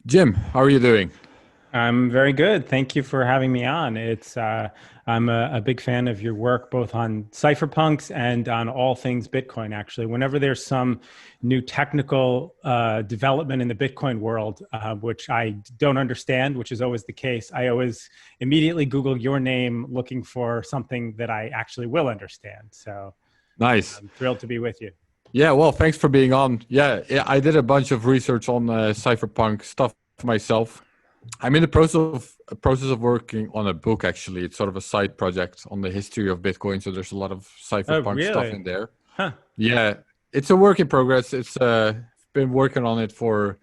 Jim, how are you doing? I'm very good. Thank you for having me on. I'm a big fan of your work, both on cypherpunks and on all things Bitcoin. Actually, whenever there's some new technical development in the Bitcoin world, which I don't understand, which is always the case, I always immediately Google your name, looking for something that I actually will understand. So Nice. I'm thrilled to be with you. Yeah, well, thanks for being on. Yeah, I did a bunch of research on cypherpunk stuff myself. I'm in the process of working on a book. Actually, it's sort of a side project on the history of Bitcoin. So there's a lot of Oh, cypherpunk stuff really? in there. Huh. Yeah, it's a work in progress. It's been working on it for.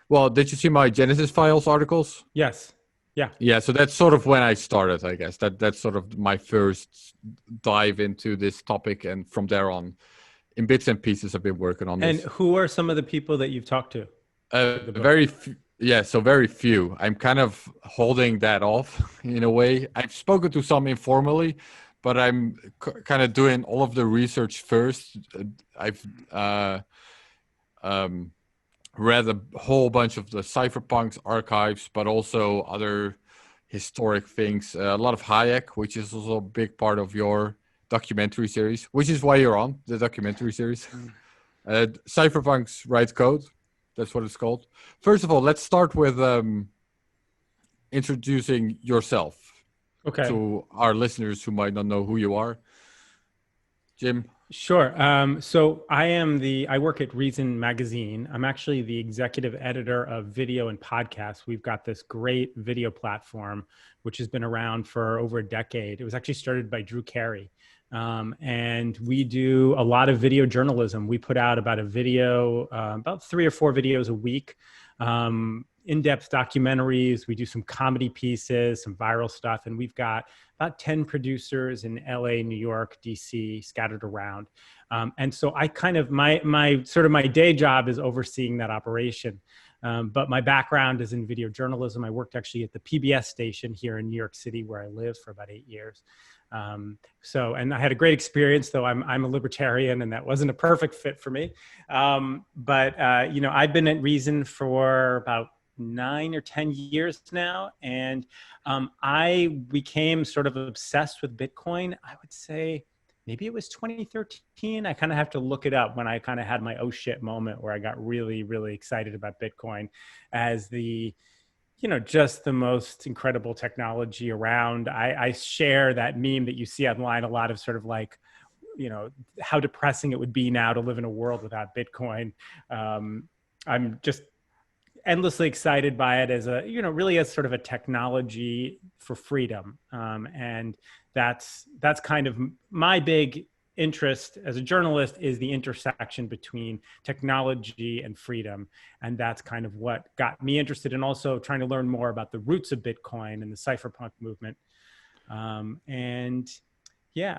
Well, did you see my Genesis files articles? Yes. Yeah. Yeah, so that's sort of when I started, I guess. That's sort of my first dive into this topic, and from there on, in bits and pieces, I've been working on And this. who are some of the people that you've talked to for the book? So very few. I'm kind of holding that off in a way. I've spoken to some informally, but I'm kind of doing all of the research first. I've read a whole bunch of the cypherpunks archives, but also other historic things. A lot of Hayek, which is also a big part of your documentary series, which is why you're on the documentary series. Cypherpunks Write Code. That's what it's called. First of all, let's start with introducing yourself to our listeners who might not know who you are. Jim? Sure. So I work at Reason Magazine. I'm actually the executive editor of video and podcasts. We've got this great video platform, which has been around for over a decade. It was actually started by Drew Carey. And we do a lot of video journalism. We put out about 3 or 4 videos a week, in-depth documentaries. We do some comedy pieces, some viral stuff. And we've got about 10 producers in LA, New York, DC, scattered around. And so I kind of, my day job is overseeing that operation. But my background is in video journalism. I worked actually at the PBS station here in New York City, where I lived for about 8 years. And I had a great experience, though I'm a libertarian, and that wasn't a perfect fit for me. I've been at Reason for about 9 or 10 years now, and I became sort of obsessed with Bitcoin. I would say maybe it was 2013. I kind of have to look it up, when I kind of had my oh shit moment where I got really, really excited about Bitcoin as just the most incredible technology around. I share that meme that you see online, a lot of sort of like, how depressing it would be now to live in a world without Bitcoin. I'm just endlessly excited by it as really as sort of a technology for freedom. And that's kind of my big interest as a journalist, is the intersection between technology and freedom. And that's kind of what got me interested in also trying to learn more about the roots of Bitcoin and the cypherpunk movement. I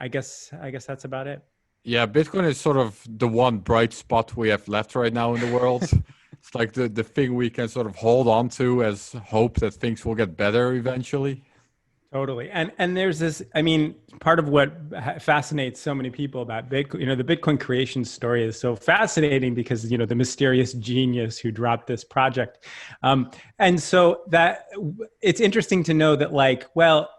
guess that's about it. Yeah, Bitcoin is sort of the one bright spot we have left right now in the world. It's like the thing we can sort of hold on to as hope that things will get better eventually. Totally. And there's this, part of what fascinates so many people about Bitcoin, the Bitcoin creation story is so fascinating because, the mysterious genius who dropped this project. And so that it's interesting to know that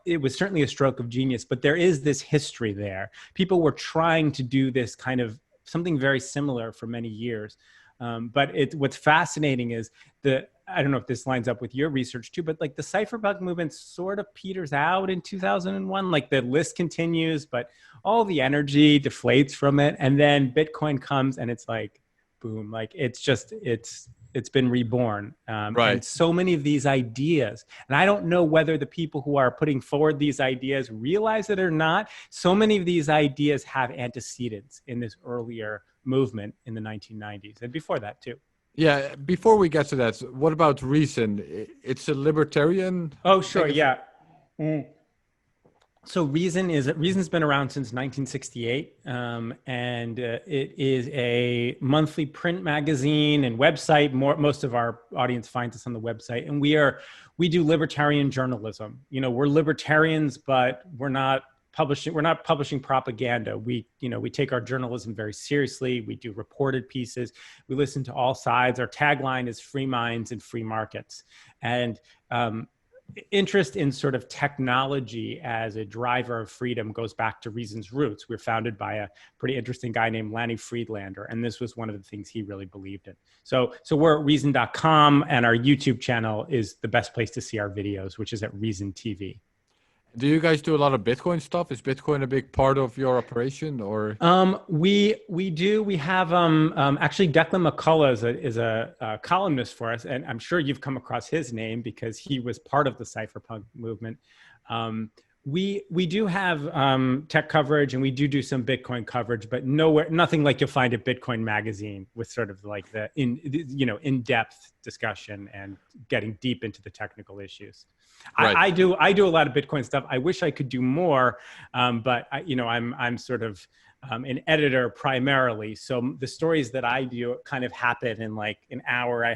it was certainly a stroke of genius, but there is this history there. People were trying to do this kind of something very similar for many years. But what's fascinating is I don't know if this lines up with your research too, but the cypherpunk movement sort of peters out in 2001. The list continues, but all the energy deflates from it. And then Bitcoin comes and it's like, boom, it's been reborn. Right. And so many of these ideas, and I don't know whether the people who are putting forward these ideas realize it or not. So many of these ideas have antecedents in this earlier movement in the 1990s and before that too. Yeah, before we get to that, what about Reason? It's a libertarian? Oh, sure, yeah. So Reason's been around since 1968, and it is a monthly print magazine and website. Most of our audience finds us on the website, and we do libertarian journalism. You know, we're libertarians, but we're not publishing propaganda. We take our journalism very seriously. We do reported pieces. We listen to all sides. Our tagline is free minds and free markets, and interest in sort of technology as a driver of freedom goes back to Reason's roots. We're founded by a pretty interesting guy named Lanny Friedlander, and this was one of the things he really believed in. So we're at reason.com, and our YouTube channel is the best place to see our videos, which is at Reason TV. Do you guys do a lot of Bitcoin stuff? Is Bitcoin a big part of your operation, or? We do. We have actually Declan McCullough is a columnist for us, and I'm sure you've come across his name because he was part of the Cypherpunk movement. We do have tech coverage, and we do some Bitcoin coverage, but nothing like you'll find at Bitcoin Magazine with sort of like the in-depth discussion and getting deep into the technical issues. Right. I do a lot of Bitcoin stuff. I wish I could do more, but I'm sort of an editor primarily. So the stories that I do kind of happen in like an hour I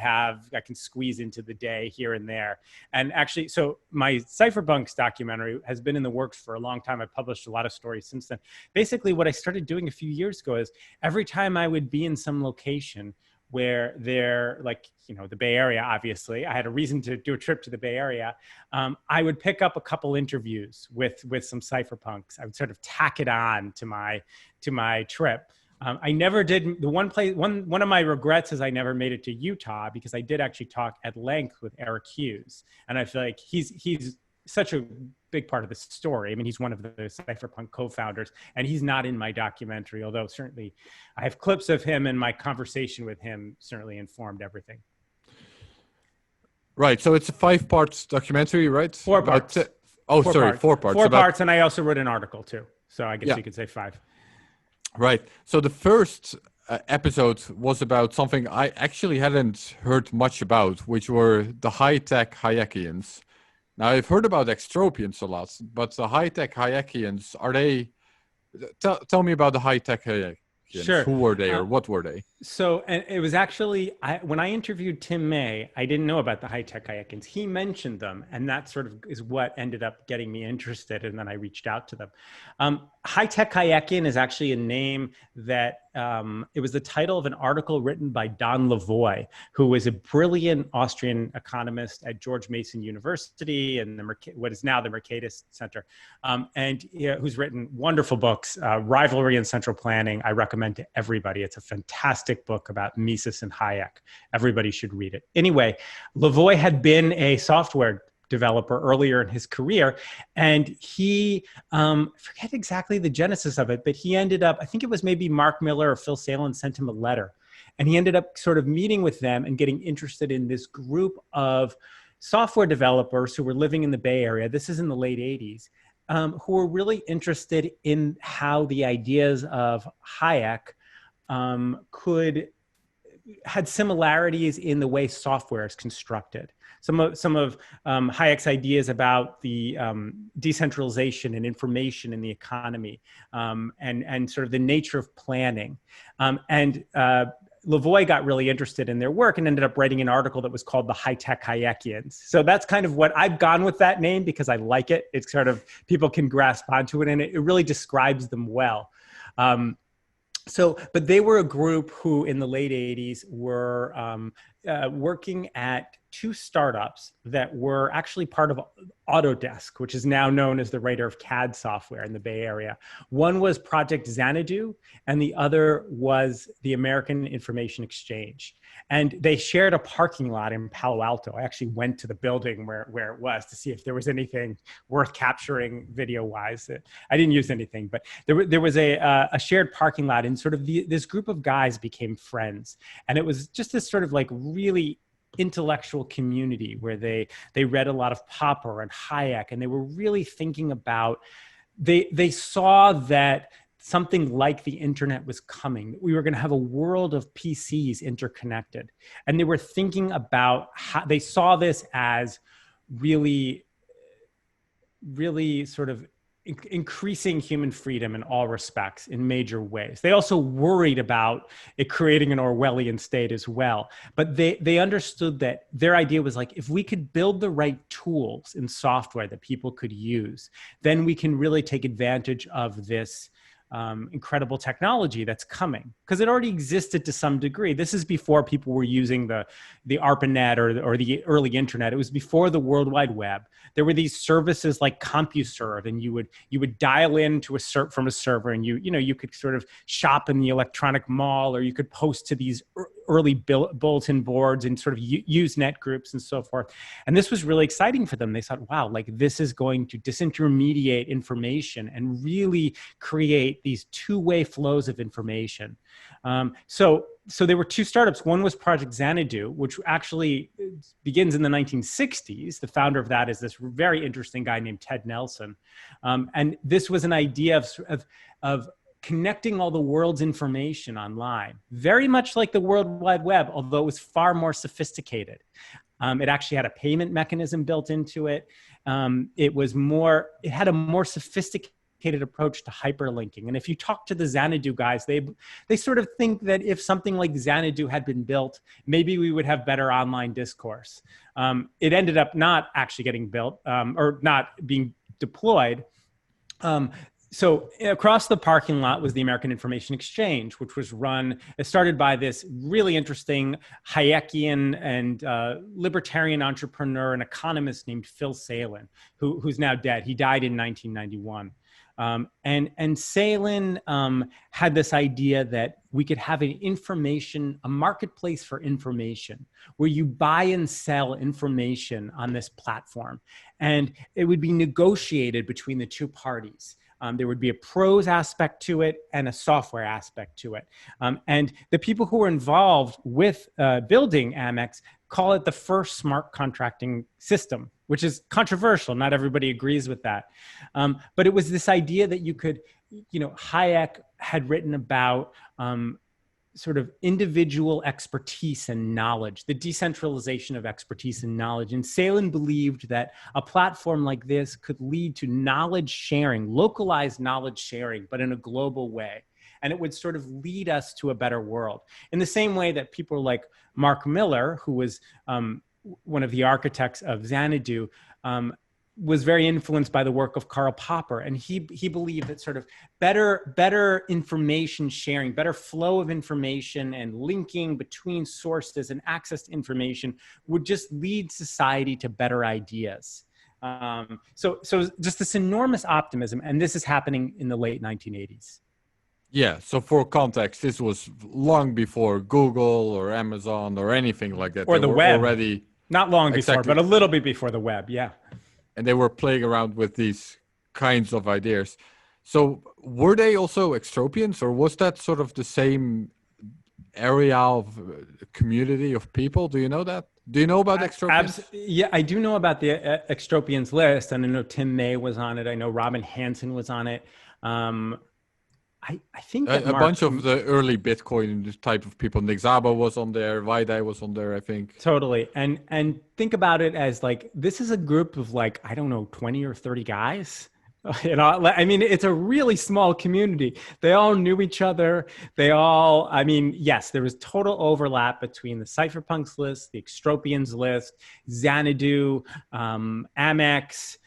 can squeeze into the day here and there. And actually, so my Cypherpunks documentary has been in the works for a long time. I've published a lot of stories since then. Basically, what I started doing a few years ago is every time I would be in some location where they're like, the Bay Area, obviously, I had a reason to do a trip to the Bay Area. I would pick up a couple interviews with some cypherpunks. I would sort of tack it on to my trip. I never did one of my regrets is I never made it to Utah, because I did actually talk at length with Eric Hughes. And I feel like he's such a big part of the story. I mean, he's one of the Cypherpunk co-founders, and he's not in my documentary, although certainly I have clips of him, and my conversation with him certainly informed everything. Right. So it's a 5-part documentary, right? 4 parts. Four parts. 4 parts, and I also wrote an article too. So I guess you could say 5. Right. So the first episode was about something I actually hadn't heard much about, which were the High-Tech Hayekians. Now, I've heard about Extropians a lot, but the High-Tech Hayekians, are they... Tell me about the High-Tech Hayekians. Sure. Who were they, or what were they? So, and it was actually, when I interviewed Tim May, I didn't know about the High-Tech Hayekians. He mentioned them, and that sort of is what ended up getting me interested, and then I reached out to them. High-Tech Hayekian is actually a name that, it was the title of an article written by Don Lavoie, who was a brilliant Austrian economist at George Mason University and what is now the Mercatus Center, and who's written wonderful books, Rivalry and Central Planning. I recommend to everybody. It's a fantastic book about Mises and Hayek. Everybody should read it. Anyway, Lavoie had been a software developer earlier in his career, and he, forget exactly the genesis of it, but he ended up, I think it was maybe Mark Miller or Phil Salen sent him a letter, and he ended up sort of meeting with them and getting interested in this group of software developers who were living in the Bay Area. This is in the late 80s. Who were really interested in how the ideas of Hayek had similarities in the way software is constructed. Some of Hayek's ideas about the decentralization and information in the economy, and sort of the nature of planning. Lavoie got really interested in their work and ended up writing an article that was called the High-Tech Hayekians. So that's kind of what I've gone with that name, because I like it. It's sort of, people can grasp onto it, and it really describes them well. But they were a group who in the late 80s were working at 2 startups that were actually part of Autodesk, which is now known as the writer of CAD software in the Bay Area. One was Project Xanadu, and the other was the American Information Exchange. And they shared a parking lot in Palo Alto. I actually went to the building where it was to see if there was anything worth capturing video-wise. I didn't use anything, but there was a shared parking lot, and sort of this group of guys became friends. And it was just this sort of like really intellectual community where they read a lot of Popper and Hayek, and they were really thinking about, they saw that something like the internet was coming. We were going to have a world of PCs interconnected. And they were thinking about how they saw this as really, really sort of increasing human freedom in all respects in major ways. They also worried about it creating an Orwellian state as well. But they understood that their idea was like, if we could build the right tools in software that people could use, then we can really take advantage of this incredible technology that's coming, because it already existed to some degree. This is before people were using the ARPANET or the early internet. It was before the World Wide Web. There were these services like CompuServe, and you would dial in to from a server, and you could sort of shop in the electronic mall, or you could post to these early bulletin boards and sort of use net groups and so forth. And this was really exciting for them. They thought, wow, like this is going to disintermediate information and really create these two-way flows of information. So there were two startups. One was Project Xanadu, which actually begins in the 1960s. The founder of that is this very interesting guy named Ted Nelson. And this was an idea of connecting all the world's information online, very much like the World Wide Web, although it was far more sophisticated. It actually had a payment mechanism built into it. It had a more sophisticated approach to hyperlinking. And if you talk to the Xanadu guys, they sort of think that if something like Xanadu had been built, maybe we would have better online discourse. It ended up not actually getting built or not being deployed. So across the parking lot was the American Information Exchange, which was started by this really interesting Hayekian and libertarian entrepreneur and economist named Phil Salin, who's now dead. He died in 1991. And Salin had this idea that we could have a marketplace for information, where you buy and sell information on this platform, and it would be negotiated between the two parties. There would be a prose aspect to it and a software aspect to it. And the people who were involved with building Amex call it the first smart contracting system, which is controversial. Not everybody agrees with that. But it was this idea that you could, Hayek had written about sort of individual expertise and knowledge, the decentralization of expertise and knowledge. And Salin believed that a platform like this could lead to knowledge sharing, localized knowledge sharing, but in a global way. And it would sort of lead us to a better world. In the same way that people like Mark Miller, who was one of the architects of Xanadu, was very influenced by the work of Karl Popper. And he believed that sort of better information sharing, better flow of information and linking between sources and access to information would just lead society to better ideas. So just this enormous optimism, and this is happening in the late 1980s. Yeah, so for context, this was long before Google or Amazon or anything like that. Or the web. Already, not long before, but a little bit before the web, yeah. And they were playing around with these kinds of ideas. So were they also extropians, or was that sort of the same area of community of people? Do you know that? Do you know about extropians? Yeah, I do know about the extropians list, and I know Tim May was on it. I know Robin Hanson was on it. I think that a bunch of the early Bitcoin type of people. Nick Szabo was on there. Vaidai was on there, I think. Totally. And think about it as like, this is a group of like, I don't know, 20 or 30 guys. I mean, it's a really small community. They all knew each other. Yes, there was total overlap between the Cypherpunks list, the Extropians list, Xanadu, Amex,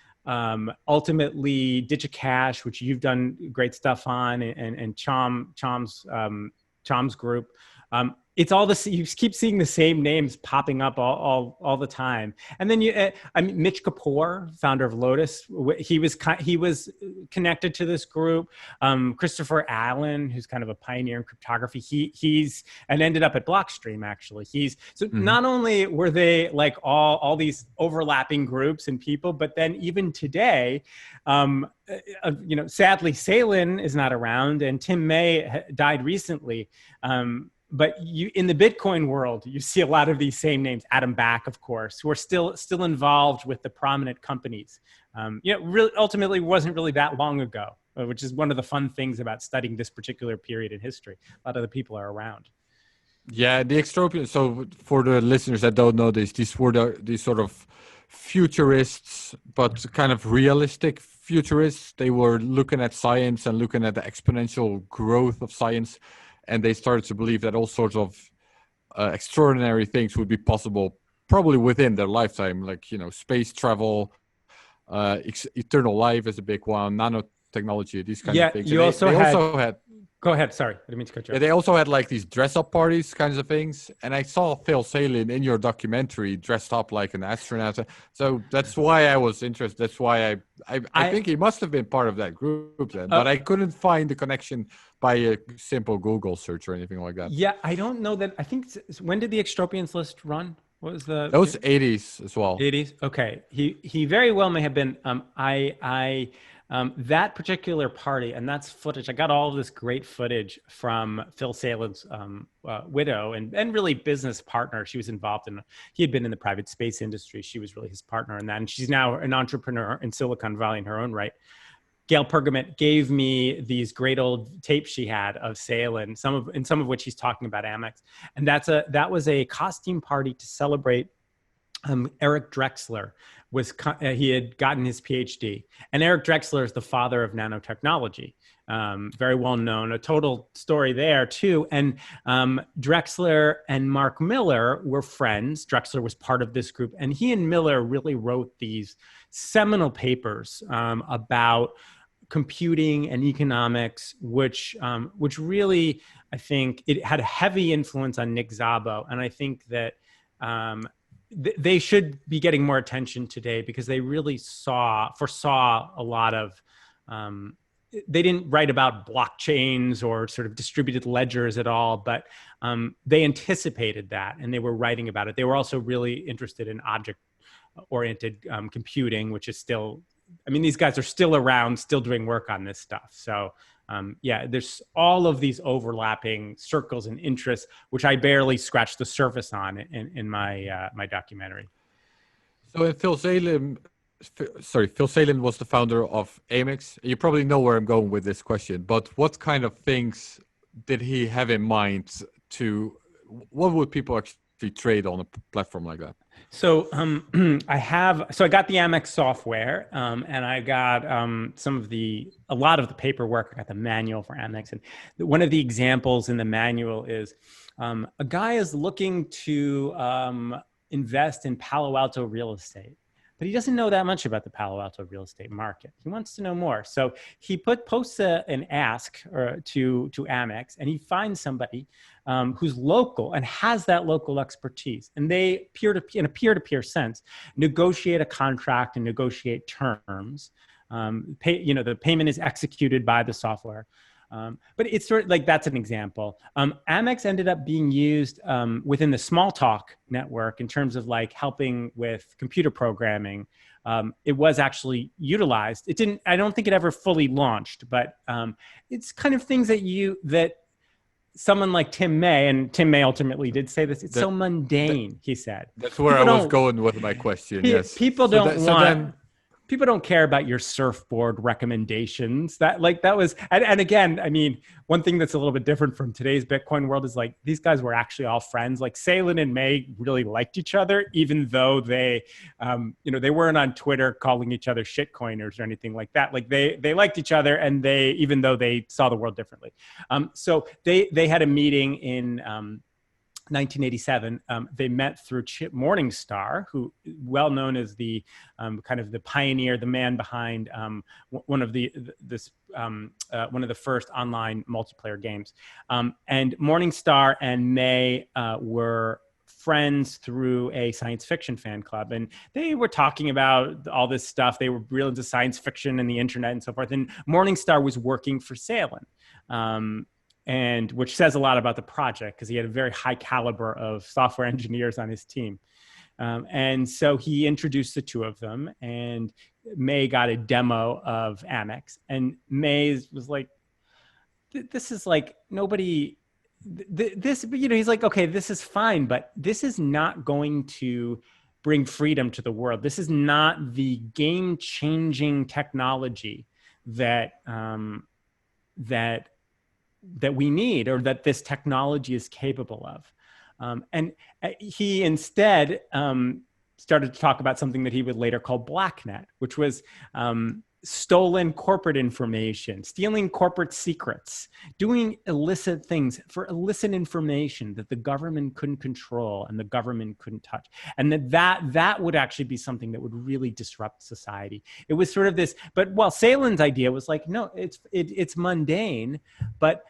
ultimately DigiCash, which you've done great stuff on, and Chom's group. It's all this. You keep seeing the same names popping up all the time. And then Mitch Kapoor, founder of Lotus, he was connected to this group. Christopher Allen, who's kind of a pioneer in cryptography, he's and ended up at Blockstream actually. Not only were they like all these overlapping groups and people, but then even today, sadly Salin is not around, and Tim May died recently. But in the Bitcoin world, you see a lot of these same names, Adam Back, of course, who are still involved with the prominent companies. Really, ultimately wasn't really that long ago, which is one of the fun things about studying this particular period in history. A lot of the people are around. Yeah, the extropians. So for the listeners that don't know this, these were these sort of futurists, but kind of realistic futurists. They were looking at science and looking at the exponential growth of science, and they started to believe that all sorts of extraordinary things would be possible probably within their lifetime, like, space travel, eternal life is a big one, nanotechnology, these kinds of things. You And they also had. Go ahead. Sorry, I didn't mean to cut you off. Yeah, they also had like these dress-up parties, kinds of things. And I saw Phil Salin in your documentary dressed up like an astronaut. So that's why I was interested. That's why I think he must have been part of that group then. But I couldn't find the connection by a simple Google search or anything like that. Yeah, I don't know that. I think when did the Extropians list run? What was the? That was 80s as well. 80s. Okay, he very well may have been. That particular party, and that's footage. I got all of this great footage from Phil Salin's widow and really business partner. She was involved he had been in the private space industry. She was really his partner in that. And she's now an entrepreneur in Silicon Valley in her own right. Gail Pergament gave me these great old tapes she had of Salin, some of which he's talking about Amex. And that was a costume party to celebrate Eric Drexler. He had gotten his PhD, and Eric Drexler is the father of nanotechnology, very well known. A total story there too. And Drexler and Mark Miller were friends. Drexler was part of this group, and he and Miller really wrote these seminal papers about computing and economics, which really, I think, it had a heavy influence on Nick Szabo, and I think that. They should be getting more attention today because they really foresaw a lot of, they didn't write about blockchains or sort of distributed ledgers at all, but they anticipated that and they were writing about it. They were also really interested in object-oriented computing, which is still, these guys are still around, still doing work on this stuff. So there's all of these overlapping circles and interests, which I barely scratched the surface on in my my documentary. So Phil Salin was the founder of Amex. You probably know where I'm going with this question, but what kind of things did he have in mind what would people actually trade on a platform like that? So I got the Amex software, and I got a lot of the paperwork. I got the manual for Amex, and one of the examples in the manual is a guy is looking to invest in Palo Alto real estate, but he doesn't know that much about the Palo Alto real estate market. He wants to know more, so he posts an ask to Amex, and he finds somebody who's local and has that local expertise, and they in a peer-to-peer sense negotiate a contract and negotiate terms. The payment is executed by the software. But it's sort of like, that's an example. Amex ended up being used within the Smalltalk network in terms of like helping with computer programming. It was actually utilized. I don't think it ever fully launched, but it's kind of things that someone like Tim May, and Tim May ultimately did say this, it's so mundane, he said. That's where I was going with my question, yes. People people don't care about your surfboard recommendations. And again, one thing that's a little bit different from today's Bitcoin world is like, these guys were actually all friends. Like Salin and May really liked each other, even though they weren't on Twitter calling each other shitcoiners or anything like that. Like they liked each other, and even though they saw the world differently. So they had a meeting in 1987, they met through Chip Morningstar, who well known as the kind of the pioneer, the man behind one of the first online multiplayer games. And Morningstar and May were friends through a science fiction fan club, and they were talking about all this stuff. They were real into science fiction and the internet and so forth. And Morningstar was working for Salin. And which says a lot about the project, because he had a very high caliber of software engineers on his team. And so he introduced the two of them, and May got a demo of Amex, and May was like, this is like nobody, he's like, okay, this is fine, but this is not going to bring freedom to the world. This is not the game-changing technology that we need, or that this technology is capable of. And he instead started to talk about something that he would later call Blacknet, which was stolen corporate information, stealing corporate secrets, doing illicit things for illicit information that the government couldn't control and the government couldn't touch. And that would actually be something that would really disrupt society. It was sort of this, but Salen's idea was like, no, it's mundane, but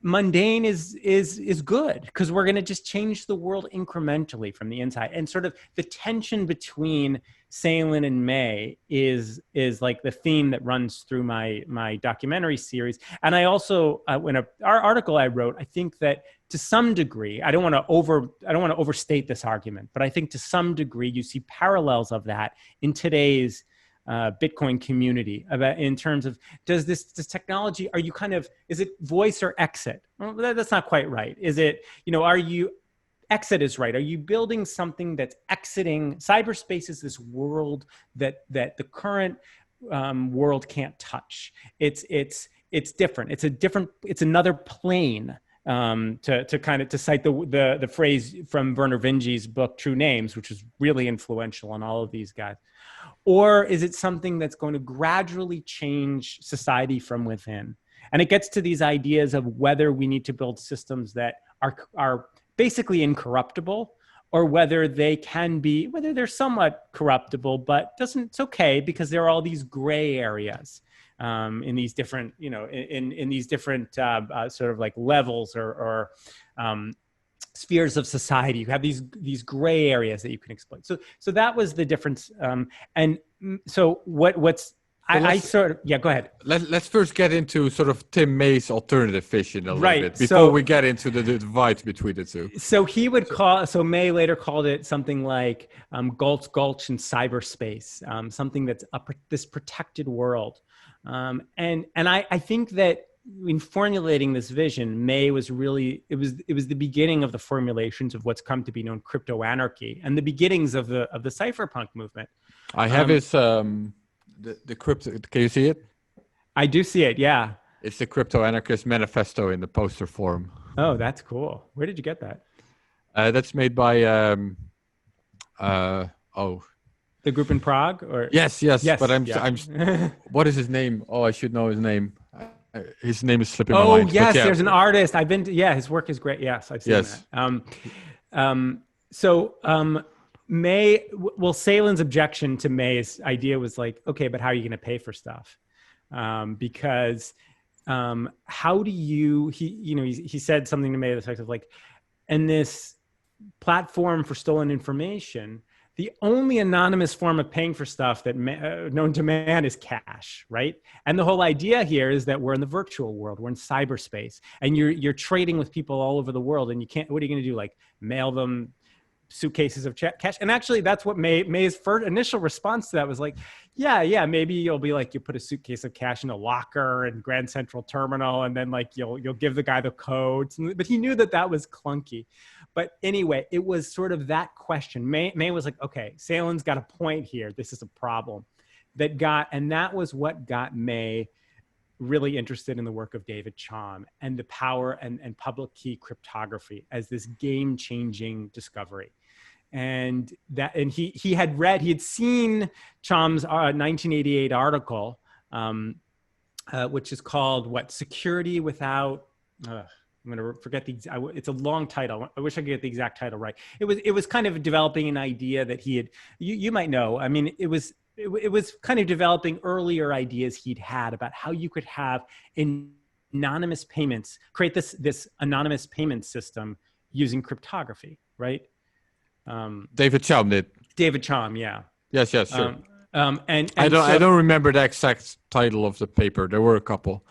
mundane is good because we're going to just change the world incrementally from the inside. And sort of the tension between Salen and May is like the theme that runs through my documentary series. And I also, when our article I wrote, I think that to some degree, I don't want to overstate this argument, but I think to some degree you see parallels of that in today's Bitcoin community about in terms of does this technology, are you is it voice or exit? Well, that's not quite right. Is it, exit is right. Are you building something that's exiting? Cyberspace is this world that the current world can't touch. It's different. It's another plane. To cite the phrase from Werner Vinge's book True Names, which is really influential on all of these guys. Or is it something that's going to gradually change society from within? And it gets to these ideas of whether we need to build systems that are basically incorruptible, or whether they're somewhat corruptible, but it's okay because there are all these gray areas in these different, in these different sort of like levels or spheres of society. You have these gray areas that you can exploit. So that was the difference. And so go ahead. Let's first get into sort of Tim May's alternative vision a little bit before we get into the divide between the two. So May later called it something like Gulch and cyberspace, something that's this protected world. And I think that in formulating this vision, May was really, it was the beginning of the formulations of what's come to be known crypto anarchy and the beginnings of the cypherpunk movement. I have his the crypto. Can you see it? I do see it. Yeah. It's the Crypto Anarchist Manifesto in the poster form. Oh, that's cool. Where did you get that? That's made by the group in Prague, or yes. But I'm what is his name? Oh, I should know his name. His name is slipping my mind. Oh yes, there's an artist. I've been to, his work is great. Yes, I've seen that. May, Salen's objection to May's idea was like, okay, but how are you going to pay for stuff? Because how do you, he said something to May to the effect of like, and this platform for stolen information, the only anonymous form of paying for stuff that known to man is cash, right? And the whole idea here is that we're in the virtual world, we're in cyberspace, and you're trading with people all over the world, and what are you going to do? Like mail them suitcases of cash? And actually, that's what May's first initial response to that was like, yeah, maybe you'll be like, you put a suitcase of cash in a locker in Grand Central Terminal, and then like you'll give the guy the codes. But he knew that was clunky. But anyway, it was sort of that question. May was like, okay, Salen's got a point here. This is a problem and that was what got May really interested in the work of David Chaum and the power and public key cryptography as this game-changing discovery. And he had seen Chaum's 1988 article, which is called Security Without. I'm going to forget it's a long title. I wish I could get the exact title right. It was kind of developing an idea that he had. You might know. I mean, it was kind of developing earlier ideas he'd had about how you could have anonymous payments, create this anonymous payment system using cryptography, right? David Chaum did. David Chaum, yeah. Yes, sure. And I don't remember the exact title of the paper. There were a couple.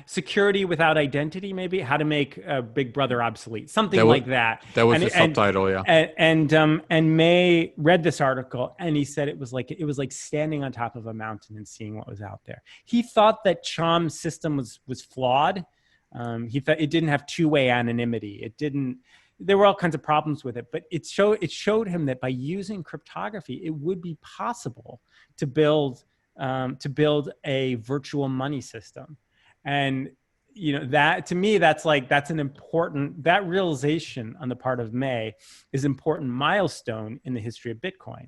Security without identity, maybe how to make Big Brother obsolete, something like that. That was the subtitle, yeah. And May read this article, and he said it was like standing on top of a mountain and seeing what was out there. He thought that Chaum's system was flawed. He thought it didn't have two-way anonymity. There were all kinds of problems with it, but it showed him that by using cryptography, it would be possible to build a virtual money system. And that to me, that realization on the part of May is an important milestone in the history of Bitcoin.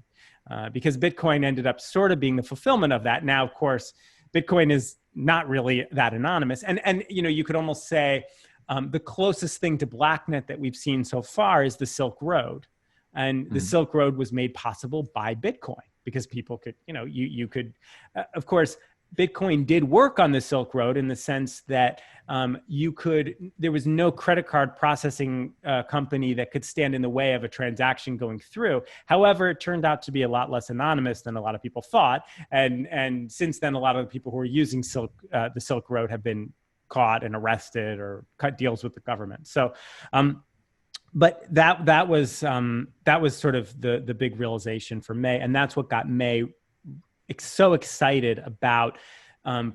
because Bitcoin ended up sort of being the fulfillment of that. Now, of course, Bitcoin is not really that anonymous. And you could almost say the closest thing to Blacknet that we've seen so far is the Silk Road. And the Silk Road was made possible by Bitcoin because people could, you could, of course, Bitcoin did work on the Silk Road in the sense that there was no credit card processing company that could stand in the way of a transaction going through. However, it turned out to be a lot less anonymous than a lot of people thought. And since then, a lot of the people who are using the Silk Road have been caught and arrested or cut deals with the government. So, but that was sort of the big realization for May, and that's what got May so excited about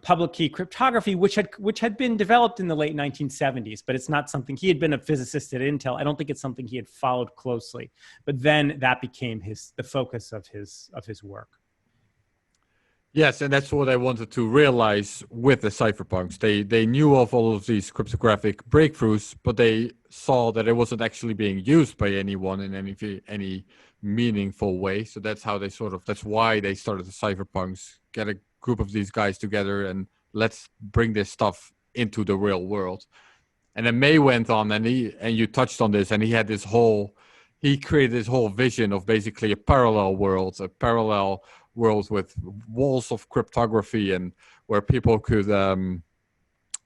public key cryptography, which had been developed in the late 1970s, but it's not something he had been a physicist at Intel. I don't think it's something he had followed closely. But then that became the focus of his work. Yes, and that's what I wanted to realize with the cypherpunks. They knew of all of these cryptographic breakthroughs, but they saw that it wasn't actually being used by anyone in any meaningful way. So that's why they started the cypherpunks, get a group of these guys together and let's bring this stuff into the real world. And then May went on and you touched on this, and he created this whole vision of basically a parallel world with walls of cryptography, and where people could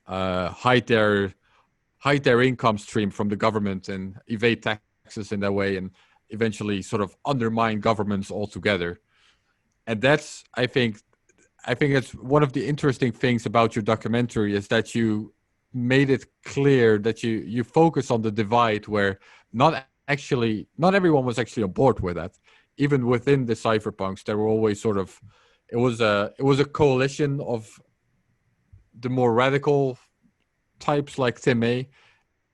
hide their income stream from the government and evade taxes in that way, and eventually sort of undermine governments altogether. And I think it's one of the interesting things about your documentary is that you made it clear that you focus on the divide where not everyone was actually on board with that. Even within the cypherpunks, there were always it was a coalition of the more radical types like Tim May,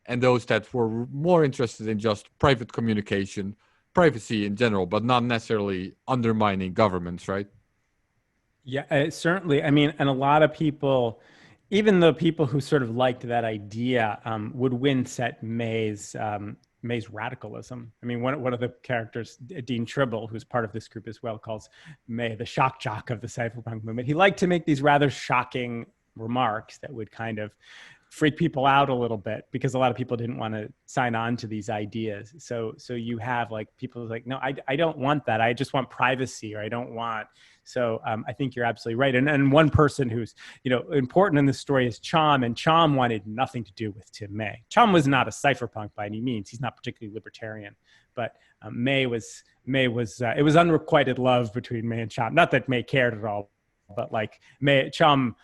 and those that were more interested in just private communication, privacy in general, but not necessarily undermining governments, right? Yeah, certainly. I mean, and a lot of people, even the people who sort of liked that idea, would wince at May's radicalism. I mean, one of the characters, Dean Tribble, who's part of this group as well, calls May the shock jock of the cypherpunk movement. He liked to make these rather shocking remarks that would kind of freak people out a little bit, because a lot of people didn't want to sign on to these ideas. So you have like people like, no, I don't want that. I just want privacy, or I don't want. So I think you're absolutely right. And one person who's important in this story is Chom, and Chom wanted nothing to do with Tim May. Chom was not a cypherpunk by any means. He's not particularly libertarian, but May was it was unrequited love between May and Chom. Not that May cared at all, but like Chom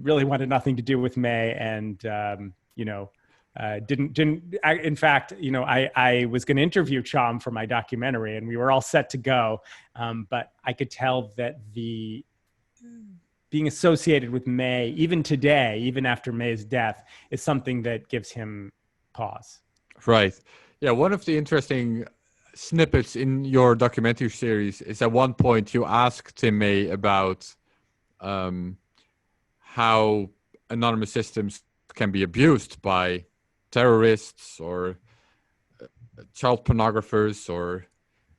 really wanted nothing to do with May, and didn't. In fact, I was going to interview Chom for my documentary, and we were all set to go, but I could tell that being associated with May, even today, even after May's death, is something that gives him pause. Right. Yeah. One of the interesting snippets in your documentary series is at one point you asked Tim May about how anonymous systems can be abused by terrorists or child pornographers or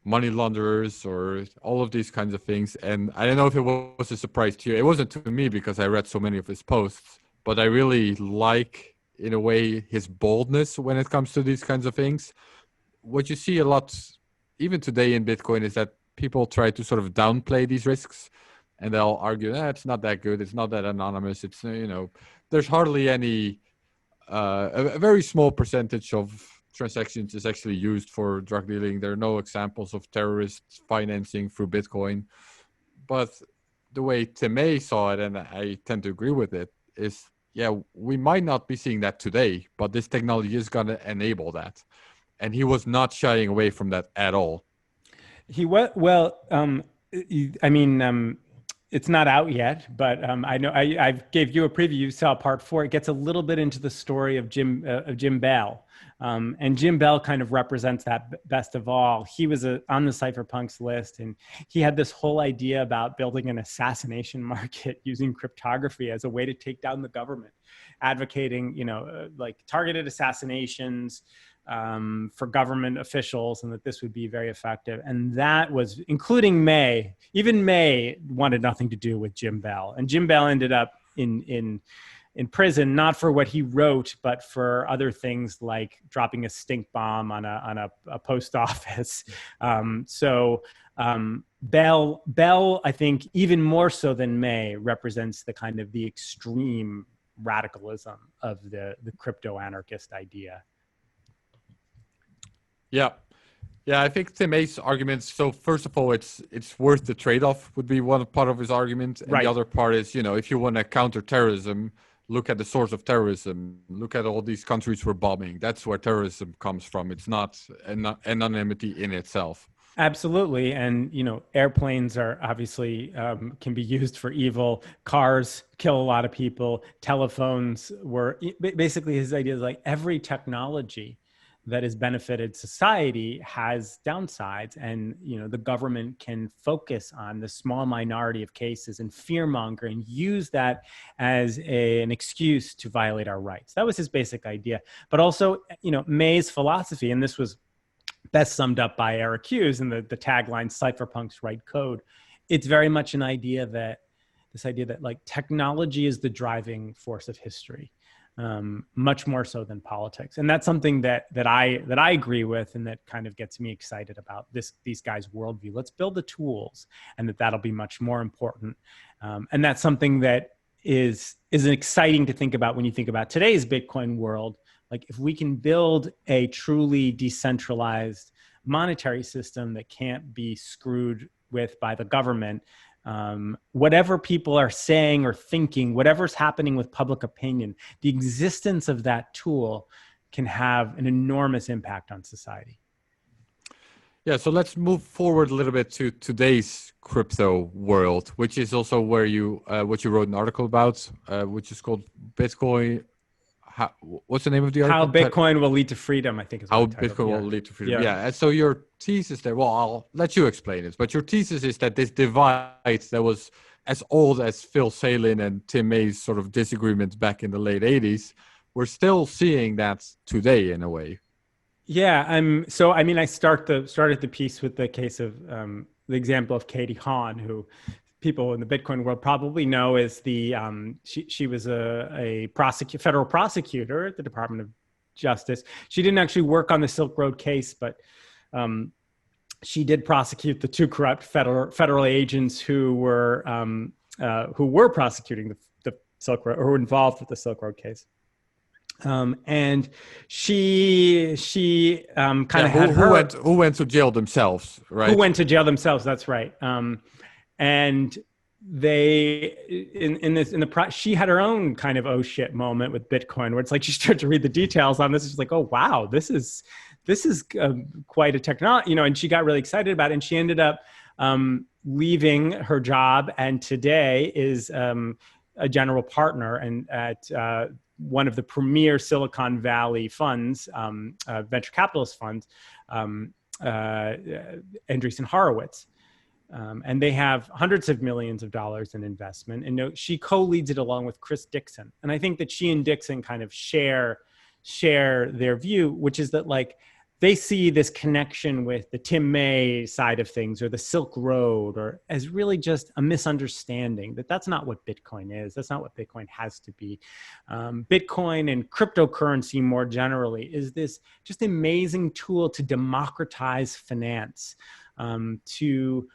money launderers or all of these kinds of things. And I don't know if it was a surprise to you. It wasn't to me because I read so many of his posts, but I really like, in a way, his boldness when it comes to these kinds of things. What you see a lot, even today in Bitcoin, is that people try to sort of downplay these risks. And they'll argue, it's not that good. It's not that anonymous. It's, there's hardly any, a very small percentage of transactions is actually used for drug dealing. There are no examples of terrorists financing through Bitcoin. But the way Tim May saw it, and I tend to agree with it, is, we might not be seeing that today, but this technology is going to enable that. And he was not shying away from that at all. He was, it's not out yet, but I know I gave you a preview. You saw part 4. It gets a little bit into the story of Jim Bell, and Jim Bell kind of represents that best of all. He was on the Cypherpunks list, and he had this whole idea about building an assassination market using cryptography as a way to take down the government, advocating like targeted assassinations. for government officials, and that this would be very effective. And that was including May. Even May wanted nothing to do with Jim Bell, and Jim Bell ended up in prison, not for what he wrote, but for other things like dropping a stink bomb on a post office. Bell, I think, even more so than May, represents the kind of the extreme radicalism of the crypto anarchist idea. Yeah. Yeah, I think Tim May's arguments. So first of all, it's worth the trade-off would be one part of his argument, and Right. the other part is, if you want to counter terrorism, look at the source of terrorism. Look at all these countries we're bombing. That's where terrorism comes from. It's not anonymity in itself. Absolutely. And, airplanes are obviously can be used for evil. Cars kill a lot of people. Telephones were basically his idea is like every technology that has benefited society has downsides, and the government can focus on the small minority of cases and fearmonger and use that as an excuse to violate our rights. That was his basic idea. But also, May's philosophy, and this was best summed up by Eric Hughes in the tagline "Cypherpunks Write Code." It's very much an idea that like technology is the driving force of history. Much more so than politics, and that's something that I agree with, and that kind of gets me excited about these guys' worldview. Let's build the tools, and that'll be much more important. And that's something that is exciting to think about when you think about today's Bitcoin world. Like if we can build a truly decentralized monetary system that can't be screwed with by the government. Whatever people are saying or thinking, whatever's happening with public opinion, the existence of that tool can have an enormous impact on society. Yeah, so let's move forward a little bit to today's crypto world, which is also where what you wrote an article about, which is called Bitcoin. What's the name of the article? How Bitcoin will lead to freedom, I think is How Bitcoin will lead to freedom. Yeah. And so your thesis there, well, I'll let you explain it, but your thesis is that this divide that was as old as Phil Salin and Tim May's sort of disagreements back in the late 80s, we're still seeing that today in a way. Yeah. I started the piece with the case of the example of Katie Haun, who people in the Bitcoin world probably know as she was a federal prosecutor at the Department of Justice. She didn't actually work on the Silk Road case, but she did prosecute the two corrupt federal agents who were prosecuting the Silk Road, or who were involved with the Silk Road case. And she kind of had who went to jail themselves, right? Who went to jail themselves? That's right. And they she had her own kind of oh shit moment with Bitcoin, where it's like she started to read the details on this. She's like, oh wow, this is quite a technology, and she got really excited about it. And she ended up leaving her job, and today is a general partner and at one of the premier Silicon Valley funds, venture capitalist funds, Andreessen Horowitz. And they have hundreds of millions of dollars in investment. And she co-leads it along with Chris Dixon. And I think that she and Dixon kind of share their view, which is that like they see this connection with the Tim May side of things or the Silk Road, or as really just a misunderstanding that that's not what Bitcoin is. That's not what Bitcoin has to be. Bitcoin and cryptocurrency more generally is this just amazing tool to democratize finance, to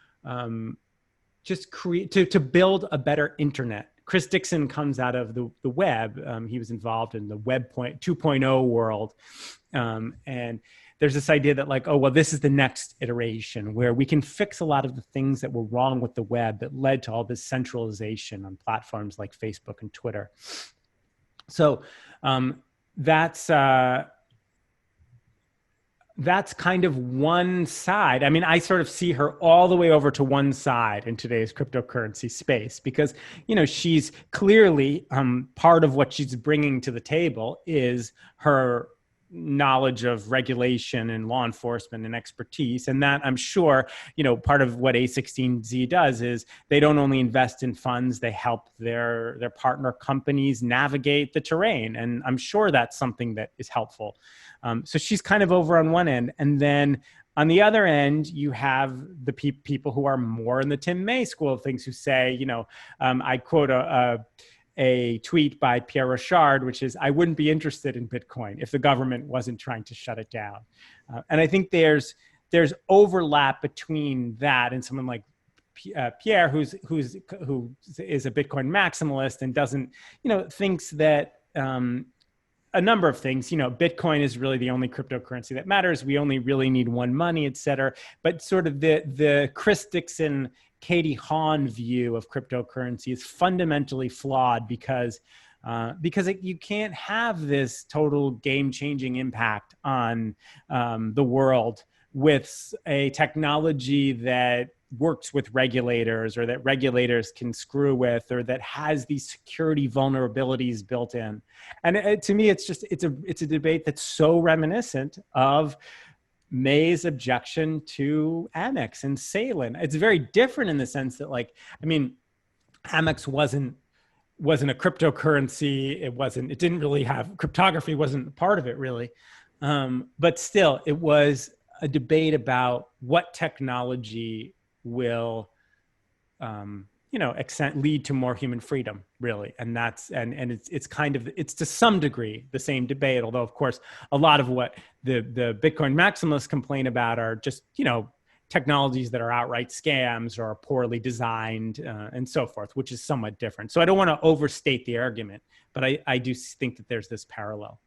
build a better internet. Chris Dixon comes out of the web. He was involved in the Web 2.0 world. And there's this idea that like, oh, well, this is the next iteration where we can fix a lot of the things that were wrong with the web that led to all this centralization on platforms like Facebook and Twitter. So that's kind of one side. I mean, I sort of see her all the way over to one side in today's cryptocurrency space because, she's clearly part of what she's bringing to the table is her knowledge of regulation and law enforcement and expertise. And that, I'm sure, part of what A16Z does is they don't only invest in funds, they help their partner companies navigate the terrain. And I'm sure that's something that is helpful. So she's kind of over on one end. And then on the other end, you have the people who are more in the Tim May school of things who say, I quote a tweet by Pierre Rochard, which is, I wouldn't be interested in Bitcoin if the government wasn't trying to shut it down. And I think there's overlap between that and someone like Pierre, who is a Bitcoin maximalist and doesn't, thinks that a number of things, Bitcoin is really the only cryptocurrency that matters. We only really need one money, et cetera. But sort of the Chris Dixon, Katie Hawn view of cryptocurrency is fundamentally flawed because you can't have this total game-changing impact on the world with a technology that works with regulators or that regulators can screw with or that has these security vulnerabilities built in. And to me, it's a debate that's so reminiscent of May's objection to Amex and Salin. It's very different in the sense that, Amex wasn't a cryptocurrency. It didn't really have cryptography, wasn't part of it really. But still, it was a debate about what technology will, lead to more human freedom, really. And it's to some degree the same debate, although of course a lot of what the Bitcoin maximalists complain about are just, technologies that are outright scams or are poorly designed and so forth, which is somewhat different. So I don't want to overstate the argument, but I do think that there's this parallel.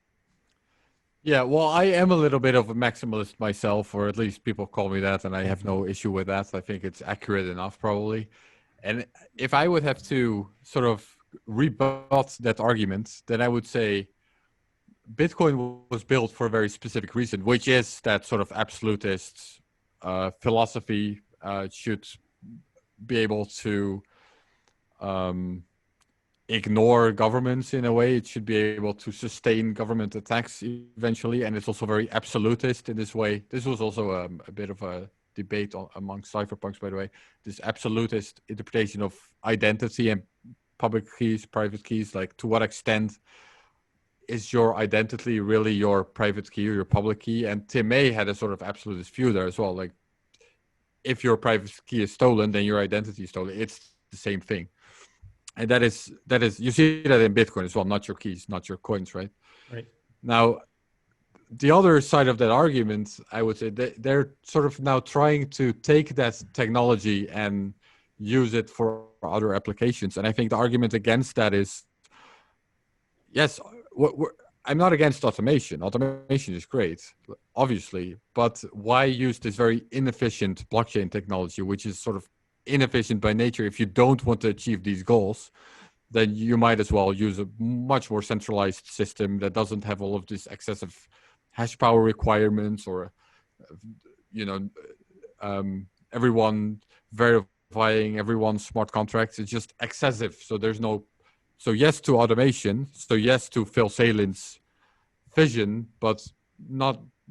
Yeah, well, I am a little bit of a maximalist myself, or at least people call me that, and I have no issue with that. I think it's accurate enough, probably. And if I would have to sort of rebut that argument, then I would say Bitcoin was built for a very specific reason, which is that sort of absolutist philosophy should be able to ignore governments in a way. It should be able to sustain government attacks eventually. And it's also very absolutist in this way. This was also a bit of a debate among cypherpunks, by the way, this absolutist interpretation of identity and public keys, private keys, like to what extent is your identity really your private key or your public key? And Tim May had a sort of absolutist view there as well. Like if your private key is stolen, then your identity is stolen. It's the same thing. And that is, you see that in Bitcoin as well, not your keys, not your coins, right? Right. Now, the other side of that argument, I would say they're sort of now trying to take that technology and use it for other applications. And I think the argument against that is, yes, I'm not against automation. Automation is great, obviously, but why use this very inefficient blockchain technology, which is sort of inefficient by nature? If you don't want to achieve these goals, then you might as well use a much more centralized system that doesn't have all of this excessive hash power requirements or, everyone verifying everyone's smart contracts. It's just excessive. So yes to automation. So yes to Phil Salin's vision, but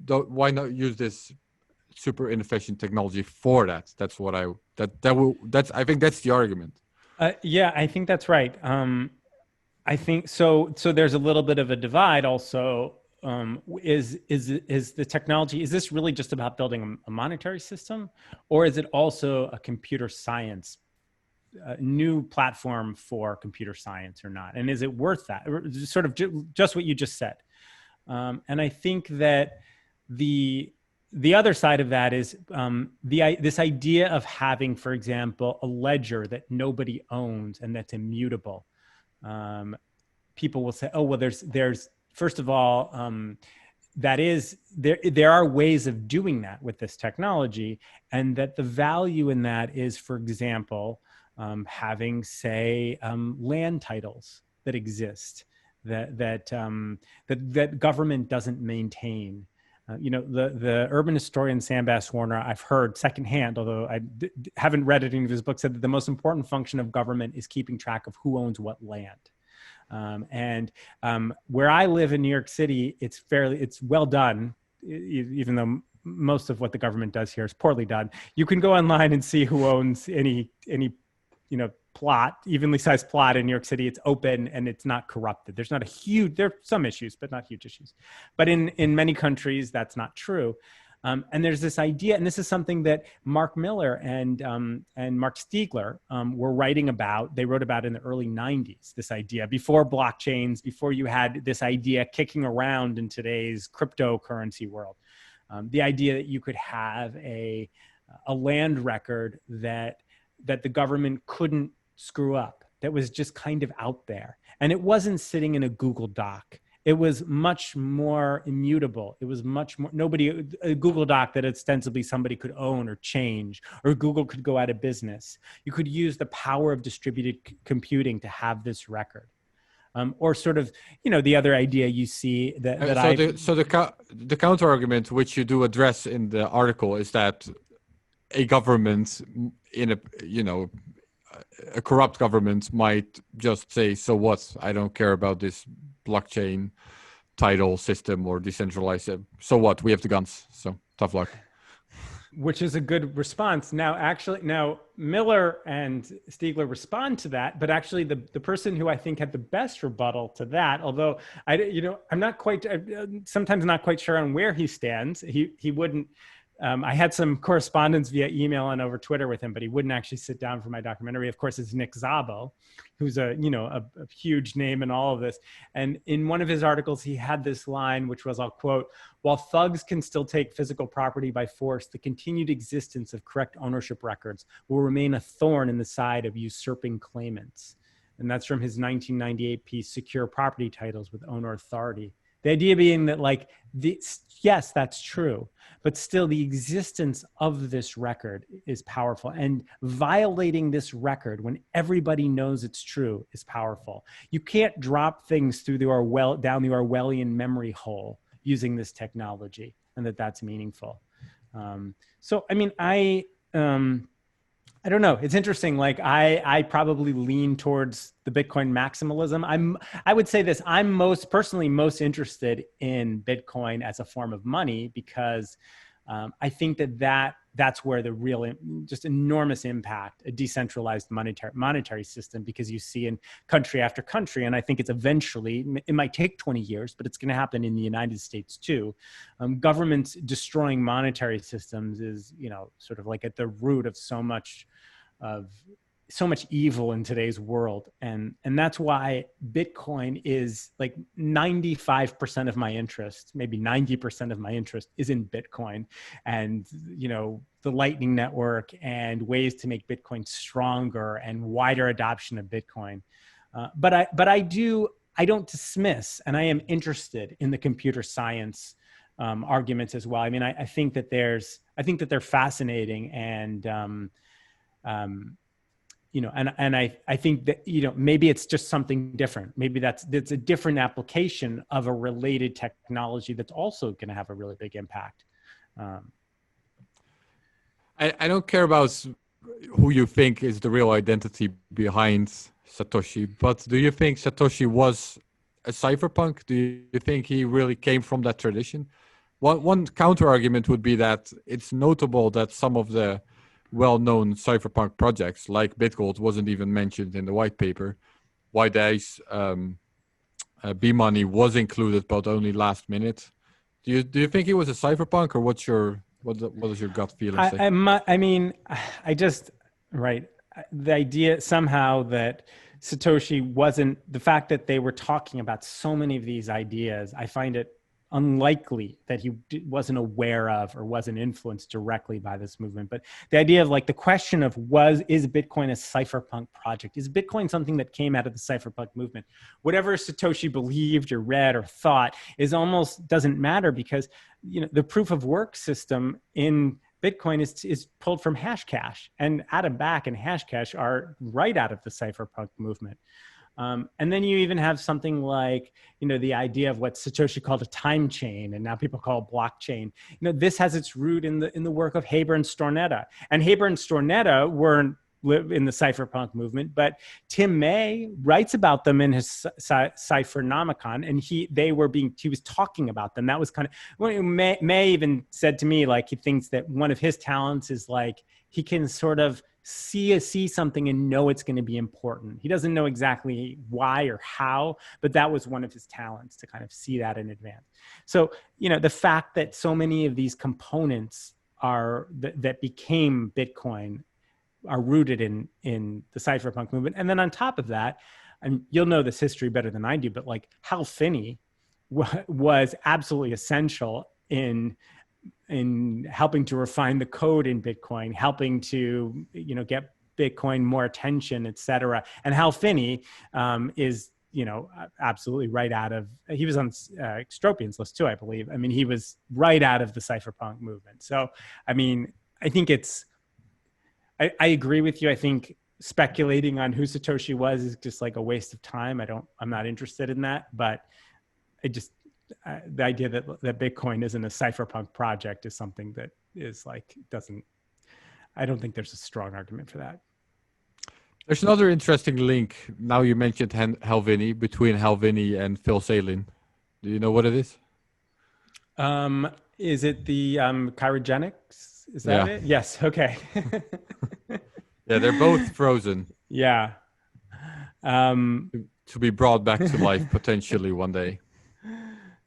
why not use this super inefficient technology for that? That's what I think that's the argument. Yeah, I think that's right. I think so there's a little bit of a divide also. Is the technology, is this really just about building a monetary system, or is it also a computer science, new platform for computer science or not? And is it worth that? Sort of just what you just said. And I think that the other side of that is this idea of having, for example, a ledger that nobody owns and that's immutable. People will say, oh, well, there's first of all, there are ways of doing that with this technology, and that the value in that is, for example, having, say, land titles that exist that government doesn't maintain. The urban historian Sam Bass-Warner, I've heard secondhand, although I haven't read any of his books, said that the most important function of government is keeping track of who owns what land. Where I live in New York City, it's well done, even though most of what the government does here is poorly done. You can go online and see who owns any plot, evenly sized plot in New York City. It's open and it's not corrupted. There are some issues, but not huge issues. But in many countries, that's not true. And there's this idea, and this is something that Mark Miller and Mark Stiegler were writing about. They wrote about in the early 90s, this idea, before blockchains, before you had this idea kicking around in today's cryptocurrency world. The idea that you could have a land record that the government couldn't screw up, that was just kind of out there. And it wasn't sitting in a Google Doc. It was much more immutable. It was much more, a Google Doc that ostensibly somebody could own or change, or Google could go out of business. You could use the power of distributed computing to have this record. Or sort of, the other idea you see the counter argument, which you do address in the article, is that a government a corrupt government might just say, so what? I don't care about this blockchain title system or decentralized. So what? We have the guns. So tough luck. Which is a good response. Now, Miller and Stiegler respond to that, but actually the person who I think had the best rebuttal to that, although I'm sometimes not quite sure on where he stands. He wouldn't. I had some correspondence via email and over Twitter with him, but he wouldn't actually sit down for my documentary. Of course, it's Nick Szabo, who's a huge name in all of this. And in one of his articles, he had this line, which was, I'll quote, "While thugs can still take physical property by force, the continued existence of correct ownership records will remain a thorn in the side of usurping claimants." And that's from his 1998 piece, "Secure Property Titles with Owner Authority." The idea being that, yes, that's true, but still the existence of this record is powerful. And violating this record when everybody knows it's true is powerful. You can't drop things through down the Orwellian memory hole using this technology, and that's meaningful. I don't know. It's interesting. I probably lean towards the Bitcoin maximalism. I would say this, I'm personally most interested in Bitcoin as a form of money, because I think that's where the real, just enormous impact, a decentralized monetary system, because you see in country after country, and I think it's eventually, it might take 20 years, but it's going to happen in the United States too. Governments destroying monetary systems is, sort of at the root of so much evil in today's world. And that's why Bitcoin is 95% of my interest, maybe 90% of my interest is in Bitcoin and, the Lightning Network and ways to make Bitcoin stronger and wider adoption of Bitcoin. But I don't dismiss, and I am interested in the computer science arguments as well. I mean, I think that they're fascinating, and I think that, maybe it's just something different. Maybe that's a different application of a related technology that's also going to have a really big impact. I don't care about who you think is the real identity behind Satoshi, but do you think Satoshi was a cypherpunk? Do you think he really came from that tradition? One counter argument would be that it's notable that some of the well-known cypherpunk projects like BitGold wasn't even mentioned in the white paper. White Ice, B-Money was included, but only last minute. Do you think he was a cypherpunk, or what does your gut feeling say? The idea somehow that Satoshi wasn't, the fact that they were talking about so many of these ideas, I find it unlikely that he wasn't aware of or wasn't influenced directly by this movement. But the idea of the question of is Bitcoin a cypherpunk project? Is Bitcoin something that came out of the cypherpunk movement? Whatever Satoshi believed or read or thought almost doesn't matter, because the proof of work system in Bitcoin is pulled from Hashcash, and Adam Back and Hashcash are right out of the cypherpunk movement. And then you even have something like, the idea of what Satoshi called a time chain, and now people call it blockchain. This has its root in the work of Haber and Stornetta. And Haber and Stornetta in the cypherpunk movement, but Tim May writes about them in his Cyphernomicon, and he was talking about them. That was kind of, May even said to me, like, he thinks that one of his talents is like he can sort of see something and know it's going to be important. He doesn't know exactly why or how, but that was one of his talents, to kind of see that in advance. So, the fact that so many of these components that became Bitcoin are rooted in the cypherpunk movement. And then on top of that, and you'll know this history better than I do, but like Hal Finney was absolutely essential in helping to refine the code in Bitcoin, helping to, get Bitcoin more attention, et cetera. And Hal Finney is, absolutely right out of, he was on Extropian's list too, I believe. I mean, he was right out of the cypherpunk movement. So, I mean, I think I agree with you. I think speculating on who Satoshi was is just like a waste of time. I'm not interested in that, but the idea that Bitcoin isn't a cypherpunk project is something that is like, I don't think there's a strong argument for that. There's another interesting link. Now you mentioned Hal Finney, between Hal Finney and Phil Salin. Do you know what it is? Is it the cryogenics? Is that it? Yes. Okay. Yeah, they're both frozen. Yeah. To be brought back to life potentially one day.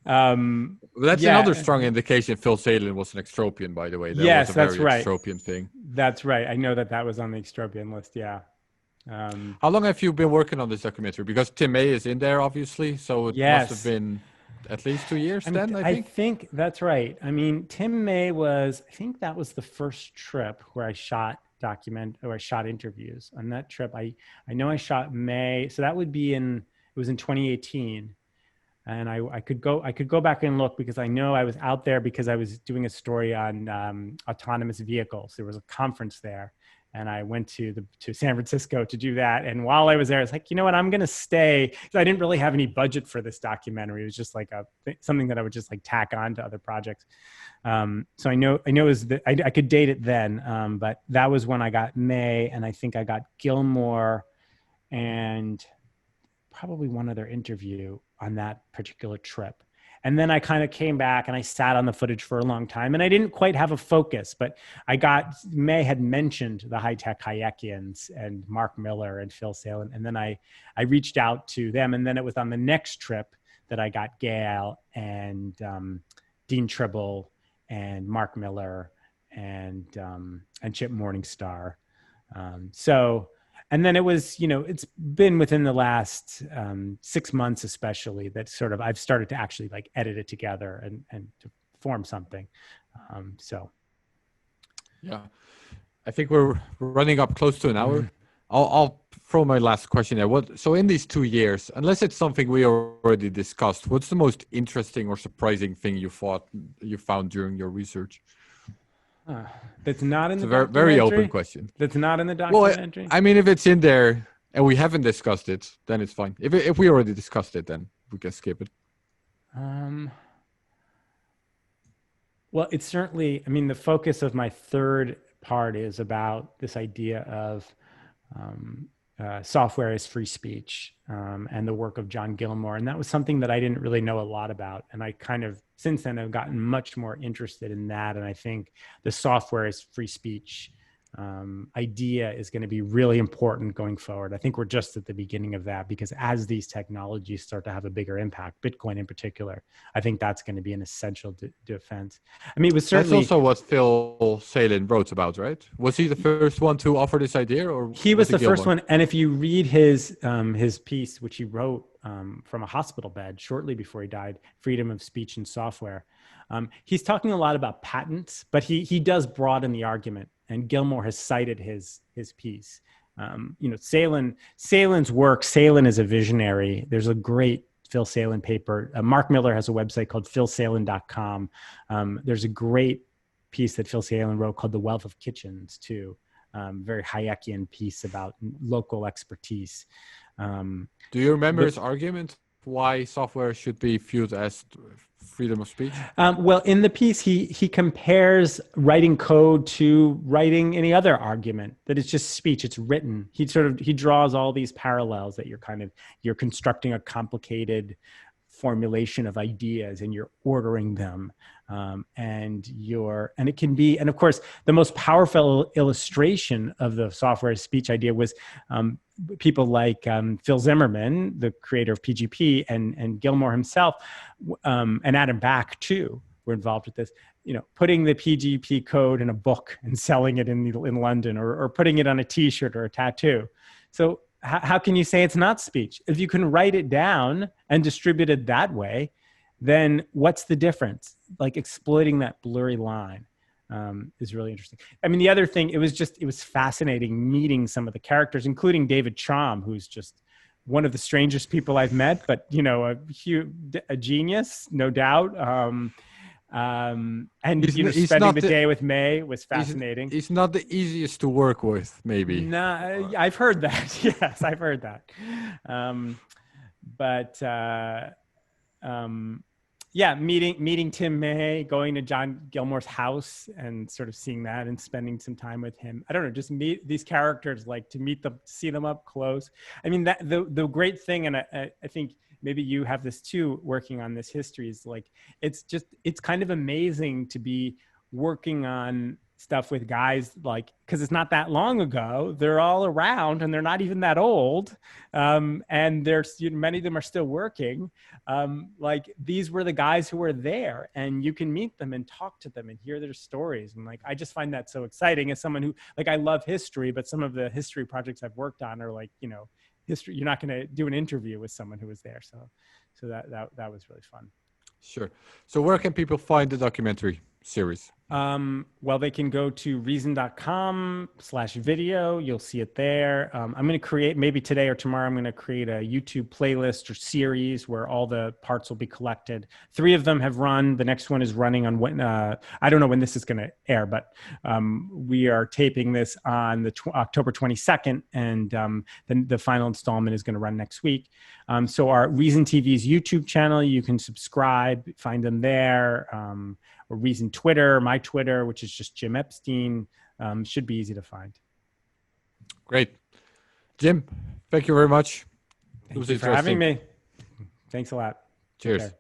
That's another strong indication Phil Salin was an Extropian, by the way. Yes, that's a very right. Extropian thing. That's right. I know that was on the Extropian list. Yeah. How long have you been working on this documentary? Because Tim May is in there, obviously. So it must have been at least 2 years I think that's right. I mean, Tim May I think that was the first trip where I shot interviews. On that trip, I know I shot May. So that would be it was in 2018. And I could go back and look, because I know I was out there because I was doing a story on autonomous vehicles. There was a conference there, and I went to San Francisco to do that. And while I was there, I was like, you know what, I'm going to stay, because I didn't really have any budget for this documentary. It was just like something that I would just like tack on to other projects. So I know it was I could date it then, but that was when I got May, and I think I got Gilmore and probably one other interview on that particular trip. And then I kind of came back and I sat on the footage for a long time, and I didn't quite have a focus, but May had mentioned the High-Tech Hayekians and Mark Miller and Phil Salin. And then I reached out to them. And then it was on the next trip that I got Gail and Dean Tribble and Mark Miller and Chip Morningstar. And then it was, it's been within the last 6 months, especially, that sort of I've started to actually like edit it together and to form something. Yeah, I think we're running up close to an hour. I'll throw my last question there. So in these 2 years, unless it's something we already discussed, what's the most interesting or surprising thing you found during your research? That's not in the documentary? It's a very open question. That's not in the documentary? Well, I mean, if it's in there and we haven't discussed it, then it's fine. If we already discussed it, then we can skip it. Well, it's certainly, I mean, the focus of my third part is about this idea of software as free speech, and the work of John Gilmore. And that was something that I didn't really know a lot about. And I kind of, since then, I've gotten much more interested in that. And I think the software as free speech idea is going to be really important going forward. I think we're just at the beginning of that, because as these technologies start to have a bigger impact, Bitcoin in particular, I think that's going to be an essential defense. I mean, it was certainly... That's also what Phil Salin wrote about, right? Was he the first one to offer this idea, or he was the first one? And if you read his piece, which he wrote from a hospital bed shortly before he died, Freedom of Speech and Software, he's talking a lot about patents, but he does broaden the argument. And Gilmore has cited his piece. Salin's work. Salin is a visionary. There's a great Phil Salin paper. Mark Miller has a website called philsalin.com. There's a great piece that Phil Salin wrote called The Wealth of Kitchens, too. Very Hayekian piece about local expertise. Do you remember his argument why software should be viewed as freedom of speech? Well, in the piece, he compares writing code to writing any other argument, that it's just speech, it's written. He draws all these parallels that you're constructing a complicated formulation of ideas and you're ordering them. And it can be, and of course, the most powerful illustration of the software as speech idea was people like Phil Zimmerman, the creator of PGP, and Gilmore himself, and Adam Back too, were involved with this. Putting the PGP code in a book and selling it in London, or putting it on a T-shirt or a tattoo. So how can you say it's not speech? If you can write it down and distribute it that way, then what's the difference? Like exploiting that blurry line is really interesting. I mean, the other thing, it was fascinating meeting some of the characters, including David Chom, who's just one of the strangest people I've met, but a genius, no doubt. And spending the day with May was fascinating. He's not the easiest to work with, maybe. No, I've heard that. Yes, I've heard that. Yeah, meeting Tim May, going to John Gilmore's house and sort of seeing that and spending some time with him. I don't know, just meet these characters, like to meet them, see them up close. I mean, that the great thing, and I think maybe you have this too, working on this history, is like, it's kind of amazing to be working on stuff with guys, like, because it's not that long ago, they're all around and they're not even that old, and there's many of them are still working. Like, these were the guys who were there, and you can meet them and talk to them and hear their stories, and like, I just find that so exciting as someone who, like, I love history, but some of the history projects I've worked on are like, history, you're not going to do an interview with someone who was there, so that was really fun. Sure. So where can people find the documentary series? Well, they can go to reason.com/video. You'll see it there. I'm going to create, maybe today or tomorrow, I'm going to create a YouTube playlist or series where all the parts will be collected. 3 of them have run. The next one is running on when, I don't know when this is going to air, but we are taping this on the October 22nd, and then the final installment is going to run next week. So our Reason TV's YouTube channel, you can subscribe, find them there. Or Reason Twitter, my Twitter, which is just Jim Epstein, should be easy to find. Great. Jim, thank you very much. Thank you for having me. Thanks a lot. Cheers.